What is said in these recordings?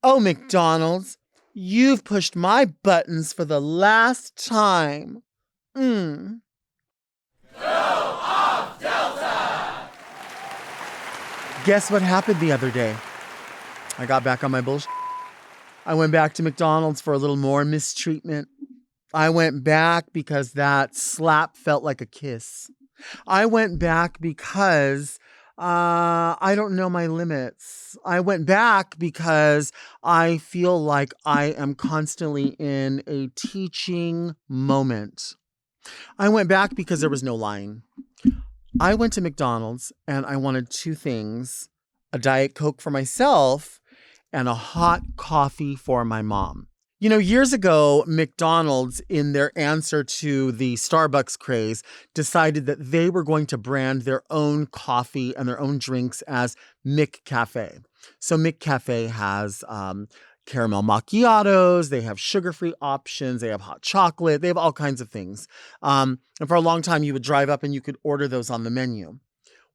Oh, McDonald's, you've pushed my buttons for the last time. Go off, Delta! Guess what happened the other day? I got back on my bullshit. I went back to McDonald's for a little more mistreatment. I went back because that slap felt like a kiss. I went back because I don't know my limits. I went back because I feel like I am constantly in a teaching moment. I went back because there was no line. I went to McDonald's and I wanted two things: a Diet Coke for myself and a hot coffee for my mom. You know, years ago, McDonald's, in their answer to the Starbucks craze, decided that they were going to brand their own coffee and their own drinks as McCafé. So McCafé has caramel macchiatos, they have sugar-free options, they have hot chocolate, they have all kinds of things. And for a long time, you would drive up and you could order those on the menu.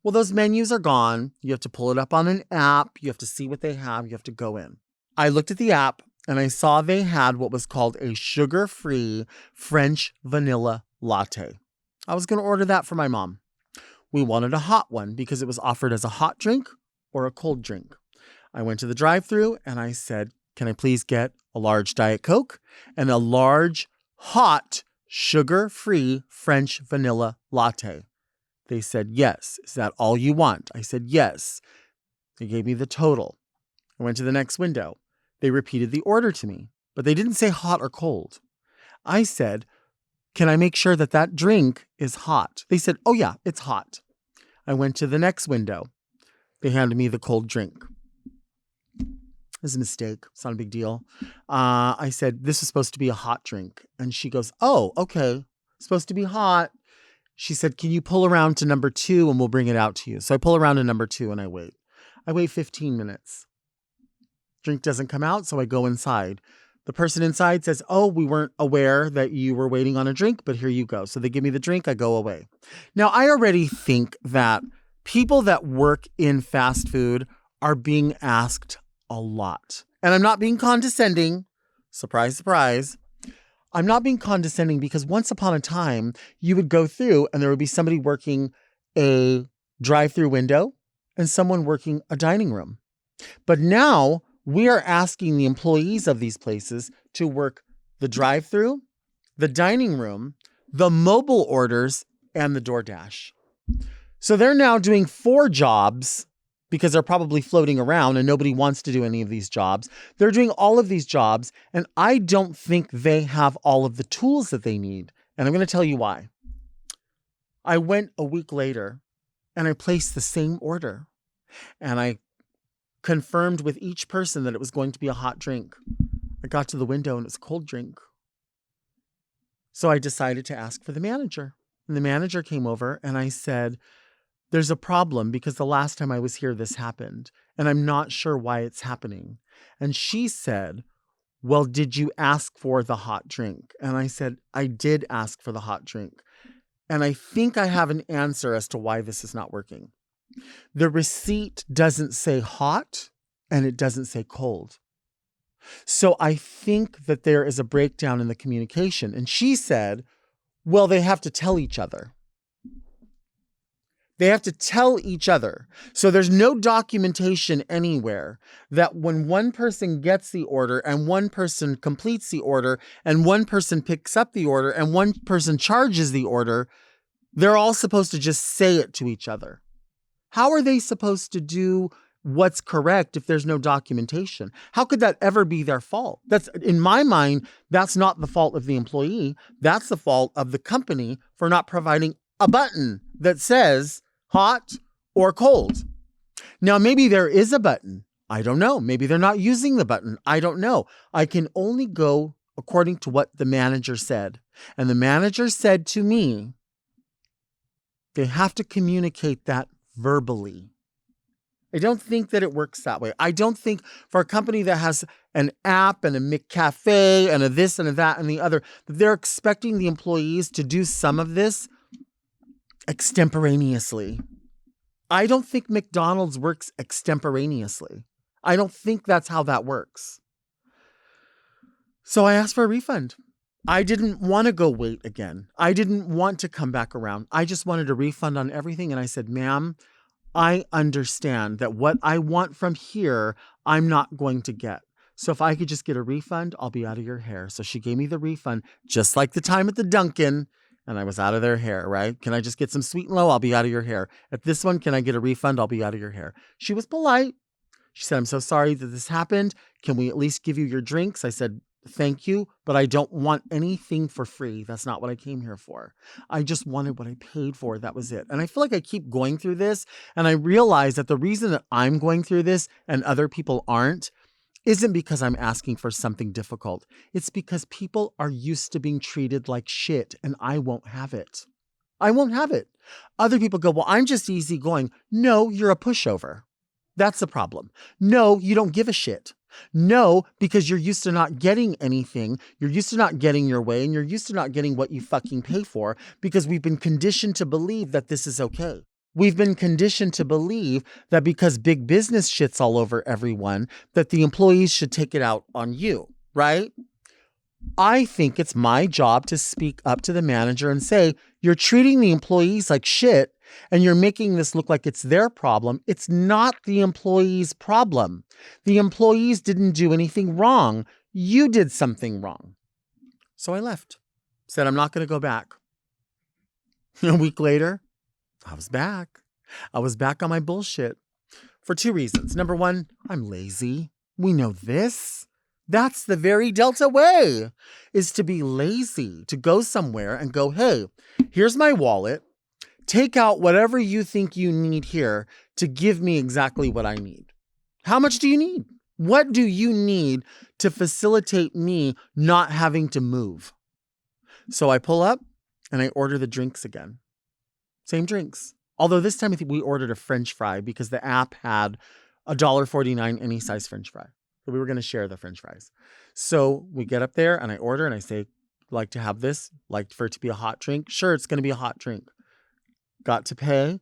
Well, those menus are gone. You have to pull it up on an app. You have to see what they have. You have to go in. I looked at the app and I saw they had what was called a sugar-free French vanilla latte. I was going to order that for my mom. We wanted a hot one because it was offered as a hot drink or a cold drink. I went to the drive-thru and I said, can I please get a large Diet Coke and a large, hot, sugar-free French vanilla latte? They said, yes. Is that all you want? I said, yes. They gave me the total. I went to the next window. They repeated the order to me, but they didn't say hot or cold. I said, can I make sure that that drink is hot? They said, oh yeah, it's hot. I went to the next window. They handed me the cold drink. It was a mistake. It's not a big deal. I said, this is supposed to be a hot drink. And she goes, oh, okay. It's supposed to be hot. She said, can you pull around to number 2 and we'll bring it out to you? So I pull around to number 2 and I wait. I wait 15 minutes. Drink doesn't come out, so I go inside. The person inside says, oh, we weren't aware that you were waiting on a drink, but here you go. So they give me the drink, I go away. Now, I already think that people that work in fast food are being asked a lot. And I'm not being condescending. Surprise, surprise. I'm not being condescending because once upon a time, you would go through and there would be somebody working a drive-through window and someone working a dining room. But now we are asking the employees of these places to work the drive-through, the dining room, the mobile orders, and the DoorDash. So they're now doing 4 jobs because they're probably floating around and nobody wants to do any of these jobs. They're doing all of these jobs, and I don't think they have all of the tools that they need. And I'm going to tell you why. I went a week later and I placed the same order. And I confirmed with each person that it was going to be a hot drink. I got to the window and it was a cold drink. So I decided to ask for the manager. And the manager came over and I said, there's a problem because the last time I was here, this happened. And I'm not sure why it's happening. And she said, well, did you ask for the hot drink? And I said, I did ask for the hot drink. And I think I have an answer as to why this is not working. The receipt doesn't say hot and it doesn't say cold. So I think that there is a breakdown in the communication. And she said, well, they have to tell each other. They have to tell each other. So there's no documentation anywhere that when one person gets the order and one person completes the order and one person picks up the order and one person charges the order, they're all supposed to just say it to each other. How are they supposed to do what's correct if there's no documentation? How could that ever be their fault? That's, in my mind, that's not the fault of the employee. That's the fault of the company for not providing a button that says hot or cold. Now, maybe there is a button. I don't know. Maybe they're not using the button. I don't know. I can only go according to what the manager said. And the manager said to me, they have to communicate that verbally. I don't think that it works that way. I don't think for a company that has an app and a McCafé and a this and a that and the other, that they're expecting the employees to do some of this extemporaneously. I don't think McDonald's works extemporaneously. I don't think that's how that works. So I asked for a refund. I didn't want to go wait again. I didn't want to come back around. I just wanted a refund on everything. And I said, ma'am, I understand that what I want from here, I'm not going to get. So if I could just get a refund, I'll be out of your hair. So she gave me the refund, just like the time at the Dunkin', and I was out of their hair, right? Can I just get some sweet and low? I'll be out of your hair. At this one, can I get a refund? I'll be out of your hair. She was polite. She said, I'm so sorry that this happened. Can we at least give you your drinks? I said, thank you, but I don't want anything for free. That's not what I came here for. I just wanted what I paid for. That was it. And I feel like I keep going through this, and I realize that the reason that I'm going through this and other people aren't isn't because I'm asking for something difficult. It's because people are used to being treated like shit, and I won't have it. I won't have it. Other people go, well, I'm just easygoing. No, you're a pushover. That's the problem. No, you don't give a shit. No, because you're used to not getting anything. You're used to not getting your way, and you're used to not getting what you fucking pay for, because we've been conditioned to believe that this is okay. We've been conditioned to believe that because big business shits all over everyone, that the employees should take it out on you, right? I think it's my job to speak up to the manager and say, you're treating the employees like shit, and you're making this look like it's their problem. It's not the employee's problem. The employees didn't do anything wrong. You did something wrong. So I left. Said, I'm not going to go back. A week later, I was back. I was back on my bullshit for two reasons. Number one, I'm lazy. We know this. That's the very Delta way, is to be lazy, to go somewhere and go, hey, here's my wallet. Take out whatever you think you need here to give me exactly what I need. How much do you need? What do you need to facilitate me not having to move? So I pull up and I order the drinks again. Same drinks. Although this time I think we ordered a French fry because the app had $1.49 any size French fry. So we were going to share the French fries. So we get up there and I order and I say, like to have this, like for it to be a hot drink. Sure, it's going to be a hot drink. Got to pay.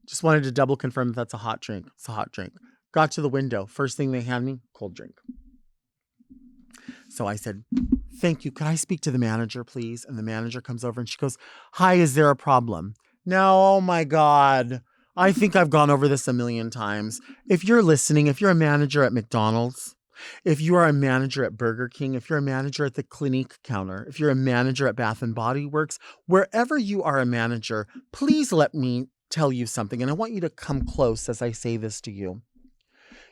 Just wanted to double confirm that that's a hot drink. It's a hot drink. Got to the window. First thing they hand me, cold drink. So I said, thank you. Could I speak to the manager, please? And the manager comes over and she goes, hi, is there a problem? Now, oh my God. I think I've gone over this a million times. If you're listening, if you're a manager at McDonald's, if you are a manager at Burger King, if you're a manager at the Clinique counter, if you're a manager at Bath and Body Works, wherever you are a manager, please let me tell you something. And I want you to come close as I say this to you.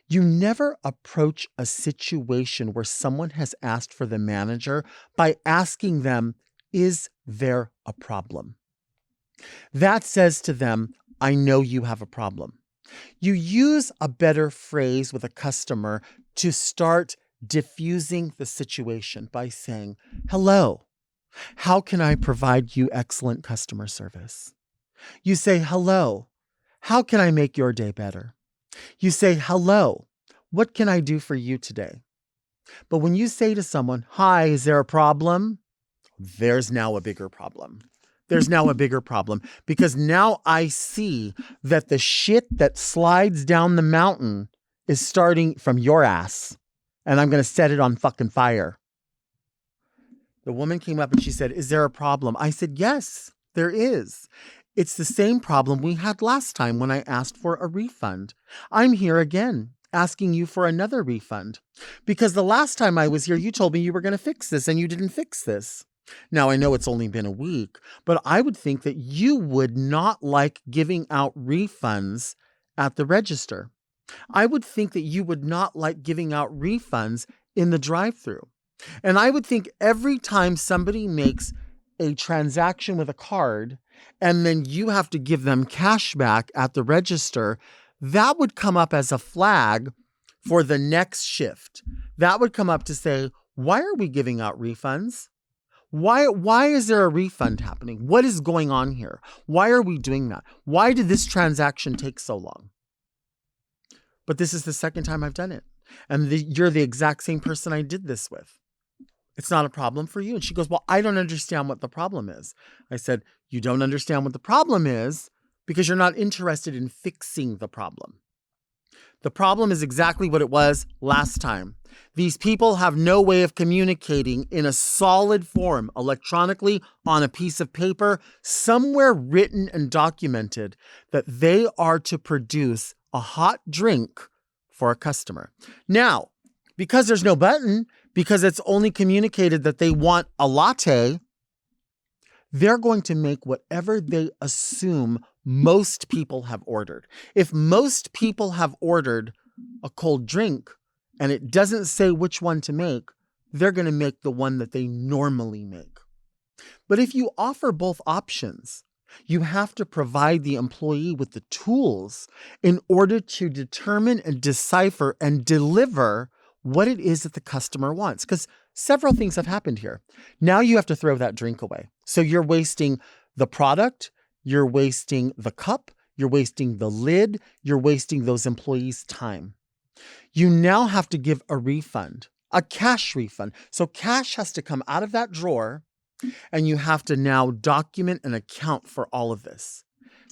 You never approach a situation where someone has asked for the manager by asking them, is there a problem? That says to them, I know you have a problem. You use a better phrase with a customer to start diffusing the situation by saying, hello, how can I provide you excellent customer service? You say, hello, how can I make your day better? You say, hello, what can I do for you today? But when you say to someone, hi, is there a problem? There's now a bigger problem. There's now a bigger problem because now I see that the shit that slides down the mountain is starting from your ass and I'm going to set it on fucking fire. The woman came up and she said, is there a problem? I said, yes, there is. It's the same problem we had last time when I asked for a refund. I'm here again asking you for another refund because the last time I was here, you told me you were going to fix this and you didn't fix this. Now, I know it's only been a week, but I would think that you would not like giving out refunds at the register. I would think that you would not like giving out refunds in the drive-thru. And I would think every time somebody makes a transaction with a card and then you have to give them cash back at the register, that would come up as a flag for the next shift. That would come up to say, why are we giving out refunds? Why is there a refund happening? What is going on here? Why are we doing that? Why did this transaction take so long? But this is the second time I've done it. And you're the exact same person I did this with. It's not a problem for you. And she goes, well, I don't understand what the problem is. I said, you don't understand what the problem is because you're not interested in fixing the problem. The problem is exactly what it was last time. These people have no way of communicating in a solid form, electronically, on a piece of paper, somewhere written and documented that they are to produce a hot drink for a customer. Now, because there's no button, because it's only communicated that they want a latte, they're going to make whatever they assume most people have ordered. If most people have ordered a cold drink and it doesn't say which one to make, they're going to make the one that they normally make. But if you offer both options, you have to provide the employee with the tools in order to determine and decipher and deliver what it is that the customer wants. Because several things have happened here. Now you have to throw that drink away. So you're wasting the product, you're wasting the cup, you're wasting the lid, you're wasting those employees' time. You now have to give a refund, a cash refund. So cash has to come out of that drawer, and you have to now document and account for all of this.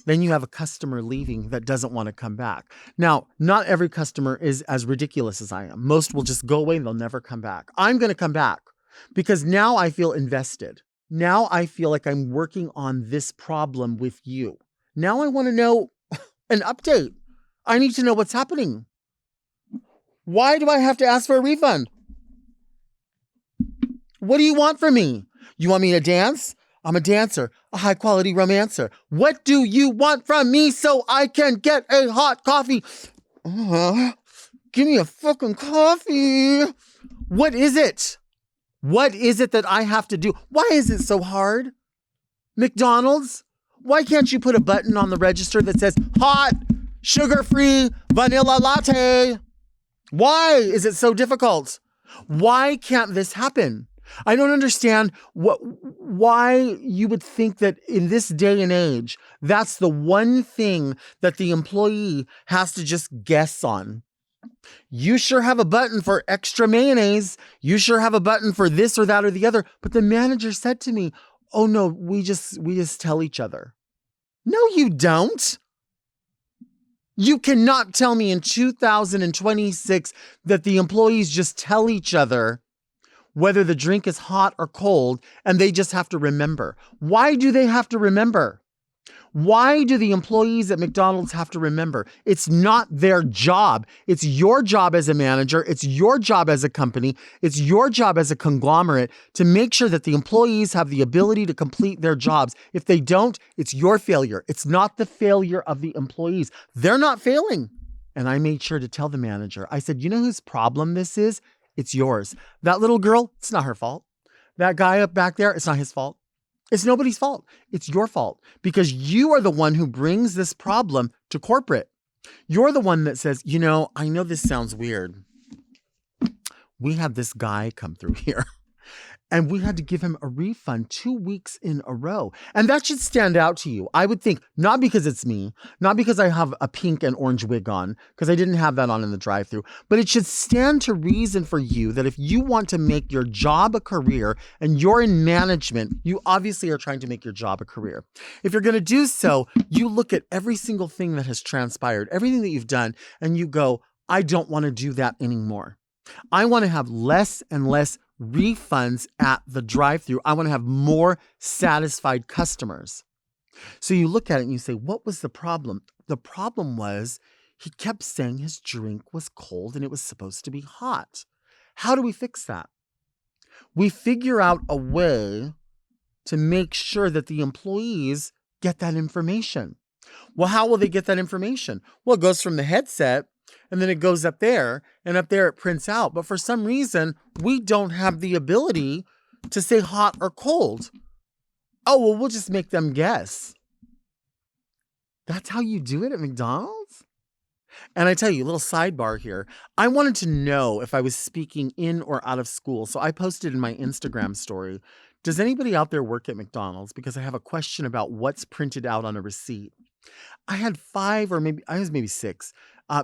Then you have a customer leaving that doesn't want to come back. Now, not every customer is as ridiculous as I am. Most will just go away and they'll never come back. I'm going to come back because now I feel invested. Now I feel like I'm working on this problem with you. Now I want to know an update. I need to know what's happening. Why do I have to ask for a refund? What do you want from me? You want me to dance? I'm a dancer, a high quality romancer. What do you want from me so I can get a hot coffee? Give me a fucking coffee. What is it? What is it that I have to do? Why is it so hard? McDonald's? Why can't you put a button on the register that says hot, sugar-free, vanilla latte? Why is it so difficult? Why can't this happen? I don't understand why you would think that in this day and age, that's the one thing that the employee has to just guess on. You sure have a button for extra mayonnaise. You sure have a button for this or that or the other. But the manager said to me, oh no, we just tell each other. No, you don't. You cannot tell me in 2026 that the employees just tell each other whether the drink is hot or cold, and they just have to remember. Why do they have to remember? Why do the employees at McDonald's have to remember? It's not their job. It's your job as a manager. It's your job as a company. It's your job as a conglomerate to make sure that the employees have the ability to complete their jobs. If they don't, it's your failure. It's not the failure of the employees. They're not failing. And I made sure to tell the manager, I said, you know whose problem this is? It's yours. That little girl, it's not her fault. That guy up back there, it's not his fault. It's nobody's fault. It's your fault because you are the one who brings this problem to corporate. You're the one that says, you know, I know this sounds weird. We had this guy come through here and we had to give him a refund 2 weeks in a row. And that should stand out to you. I would think, not because it's me, not because I have a pink and orange wig on, because I didn't have that on in the drive-thru, but it should stand to reason for you that if you want to make your job a career and you're in management, you obviously are trying to make your job a career. If you're going to do so, you look at every single thing that has transpired, everything that you've done, and you go, I don't want to do that anymore. I want to have less and less refunds at the drive-thru. I want to have more satisfied customers. So you look at it and you say, what was the problem? The problem was he kept saying his drink was cold and it was supposed to be hot. How do we fix that? We figure out a way to make sure that the employees get that information. Well, how will they get that information? Well, it goes from the headset and then it goes up there, and up there it prints out. But for some reason, we don't have the ability to say hot or cold. Oh, well, we'll just make them guess. That's how you do it at McDonald's? And I tell you, a little sidebar here. I wanted to know if I was speaking in or out of school. So I posted in my Instagram story, does anybody out there work at McDonald's? Because I have a question about what's printed out on a receipt. I had 5 or maybe 6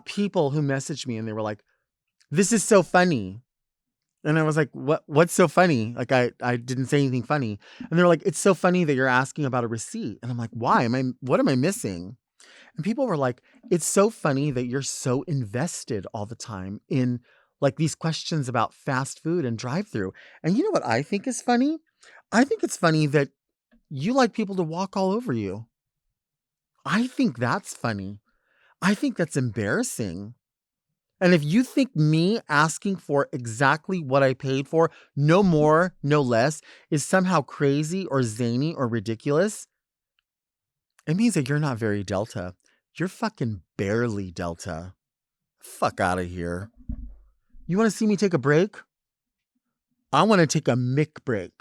people who messaged me and they were like, this is so funny. And I was like, what's so funny? Like I didn't say anything funny. And they're like, it's so funny that you're asking about a receipt. And I'm like, why? What am I missing? And people were like, it's so funny that you're so invested all the time in like these questions about fast food and drive-through. And you know what I think is funny? I think it's funny that you like people to walk all over you. I think that's funny. I think that's embarrassing. And if you think me asking for exactly what I paid for, no more, no less, is somehow crazy or zany or ridiculous, it means that you're not very Delta. You're fucking barely Delta. Fuck out of here. You want to see me take a break? I want to take a Mick break.